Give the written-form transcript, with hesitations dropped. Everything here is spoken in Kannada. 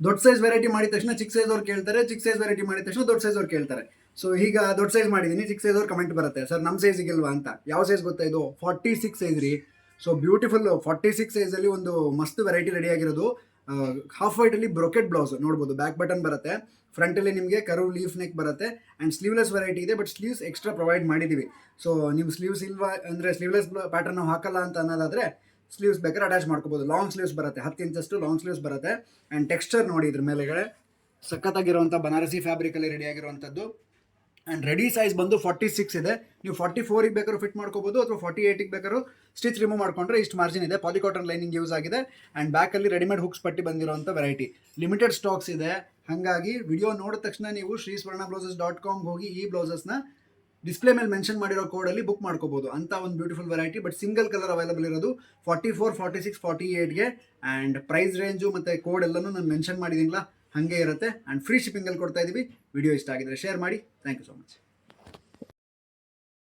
ದೊಡ್ಡ ಸೈಜ್ ವೆರೈಟಿ ಮಾಡಿದ ತಕ್ಷಣ ಚಿಕ್ಕ ಸೈಜ್ ಅವ್ರು ಕೇಳ್ತಾರೆ, ಚಿಕ್ಕ ಸೈಜ್ ವೆರೈಟಿ ಮಾಡಿದ ತಕ್ಷಣ ದೊಡ್ಡ ಸೈಜ್ ಅವ್ರು ಕೇಳ್ತಾರೆ. ಸೊ ಈಗ ದೊಡ್ಡ ಸೈಜ್ ಮಾಡಿದ್ದೀನಿ, ಚಿಕ್ಕ ಸೈಜ್ ಅವ್ರು ಕಮೆಂಟ್ ಬರುತ್ತೆ, ಸರ್ ನಮ್ಮ ಸೈಜಿಗಿಲ್ವಾ ಅಂತ. ಯಾವ ಸೈಜ್ ಗೊತ್ತಾ ಇದು? 46 ಸೈಜ್ ರೀ. ಸೊ ಬ್ಯೂಟಿಫುಲ್ 46 ಸೈಜಲ್ಲಿ ಒಂದು ಮಸ್ತ್ ವೆರೈಟಿ ರೆಡಿ ಆಗಿರೋದು. ಹಾಫ್ ವೈಟಲ್ಲಿ ಬ್ರೊಕೆಟ್ ಬ್ಲೌಸ್ ನೋಡ್ಬೋದು, ಬ್ಯಾಕ್ ಬಟನ್ ಬರುತ್ತೆ, ಫ್ರಂಟಲ್ಲಿ ನಿಮಗೆ ಕರ್ವ್ ಲೀಫ್ ನೆಕ್ ಬರುತ್ತೆ ಆ್ಯಂಡ್ ಸ್ಲೀವ್ಲೆಸ್ ವೆರೈಟಿ ಇದೆ, ಬಟ್ ಸ್ಲೀವ್ಸ್ ಎಕ್ಸ್ಟ್ರಾ ಪ್ರೊವೈಡ್ ಮಾಡಿದ್ದೀವಿ. ಸೊ ನೀವು ಸ್ಲೀವ್ಸ್ ಇಲ್ವಾ ಅಂದರೆ ಸ್ಲೀವ್ಲೆಸ್ ಪ್ಯಾಟರ್ನ್ ಹಾಕಲ್ಲ ಅಂತ ಅನ್ನೋದಾದರೆ ಸ್ಲೀವ್ಸ್ ಬೇಕಾದ್ರೆ ಅಟ್ಯಾಚ್ ಮಾಡ್ಕೋಬೋದು. ಲಾಂಗ್ ಸ್ಲೀವ್ಸ್ ಬರುತ್ತೆ, 10 ಇಂಚಷ್ಟು ಲಾಂಗ್ ಸ್ಲೀವ್ಸ್ ಬರುತ್ತೆ. ಆ್ಯಂಡ್ ಟೆಕ್ಸ್ಚರ್ ನೋಡಿ ಇದ್ರ ಮೇಲೆಗಡೆ ಸಖತ್ತಾಗಿರುವಂಥ ಬನಾರಸಿ ಫ್ಯಾಬ್ರಿಕಲ್ಲಿ ರೆಡಿ ಆಗಿರುವಂಥದ್ದು. ಆ್ಯಂಡ್ ರೆಡಿ ಸೈಜ್ ಬಂದು 46 ಇದೆ. ನೀವು 44ಗೆ ಬೇಕಾದ್ರೂ ಫಿಟ್ ಮಾಡ್ಕೋಬೋದು, ಅಥವಾ 48ಗೆ ಬೇಕಾದ್ರೂ ಸ್ಟಿಚ್ ರಿಮೂವ್ ಮಾಡ್ಕೊಂಡ್ರೆ ಇಷ್ಟು ಮಾರ್ಜಿನ್ ಇದೆ. ಪಾಲಿಕಾಟನ್ ಲೈನಿಂಗ್ ಯೂಸ್ ಆಗಿದೆ ಆ್ಯಂಡ್ ಬ್ಯಾಕಲ್ಲಿ ರೆಡಿಮೇಡ್ ಹುಕ್ಸ್ ಪಟ್ಟಿ ಬಂದಿರೋಂಥ ವೆರೈಟಿ. ಲಿಮಿಟೆಡ್ ಸ್ಟಾಕ್ಸ್ ಇದೆ, ಹಾಗಾಗಿ ವಿಡಿಯೋ ನೋಡಿದ ತಕ್ಷಣ ನೀವು ಶ್ರೀಸ್ವರ್ಣಬ್ಲೌಸಸ್.com ಹೋಗಿ ಈ ಬ್ಲೌಸಸ್ನ ಡಿಸ್ಪ್ಲೇ ಮೇಲೆ ಮೆನ್ಷನ್ ಮಾಡಿರೋ ಕೋಡಲ್ಲಿ ಬುಕ್ ಮಾಡ್ಕೋಬೋದು ಅಂತ ಒಂದು beautiful variety. But single colour available ಇರೋದು 44, 46, 48ಗೆ. ಆ್ಯಂಡ್ ಪ್ರೈಸ್ ರೇಂಜು ಮತ್ತು ಕೋಡ್ ಎಲ್ಲನೂ ನಾನು ಮೆನ್ಷನ್ ಮಾಡಿದ್ದೀನಿಲ್ಲ, ಹಾಗೆ ಇರುತ್ತೆ. ಆ್ಯಂಡ್ ಫ್ರೀ ಶಿಪ್ಪಿಂಗಲ್ಲಿ ಕೊಡ್ತಾ ಇದ್ದೀವಿ. ವಿಡಿಯೋ ಇಷ್ಟ ಆಗಿದ್ರೆ ಶೇರ್ ಮಾಡಿ. Thank you so much.